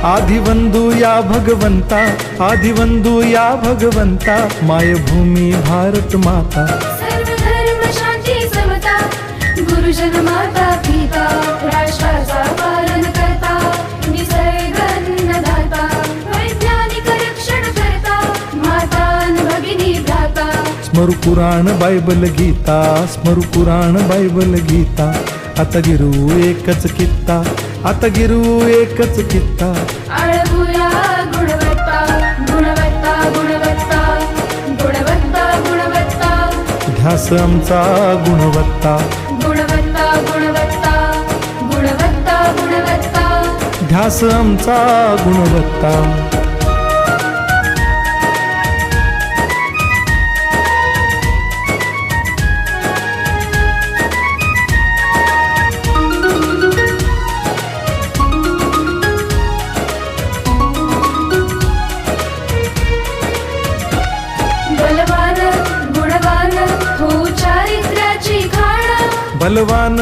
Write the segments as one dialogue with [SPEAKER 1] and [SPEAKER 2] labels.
[SPEAKER 1] आदिवंदू या भगवंता, आदिवंदू या भगवंता, मायभूमी भारत माता।
[SPEAKER 2] सर्व धर्म शांती समता, गुरुजन माता पिता, राष्ट्राचा पालन करता, निसर्ग अन्नदाता, वैज्ञानिक रक्षण करता, माता अन भगिनी भ्राता।
[SPEAKER 1] स्मरू पुराण बायबल गीता, स्मरू पुराण बायबल गीता, आता गिरू एकच कित्ता, आता गिरू एकच कित्ता।
[SPEAKER 2] आळवूया गुणवत्ता, गुणवत्ता, गुणवत्ता, गुणवत्ता, गुणवत्ता,
[SPEAKER 1] ध्यास आमचा गुणवत्ता,
[SPEAKER 2] गुणवत्ता, गुणवत्ता, गुणवत्ता, गुणवत्ता।
[SPEAKER 1] ध्यास आमचा गुणवत्ता।
[SPEAKER 2] बलवान गुणवान हो चारित्र्याची खाण,
[SPEAKER 1] बलवान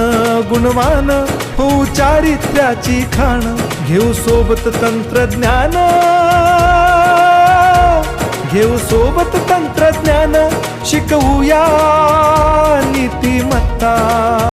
[SPEAKER 1] गुणवान हो चारित्र्याची खाण, घेऊ सोबत तंत्रज्ञान, घेऊ सोबत तंत्रज्ञान, शिकवूया नीतिमत्ता।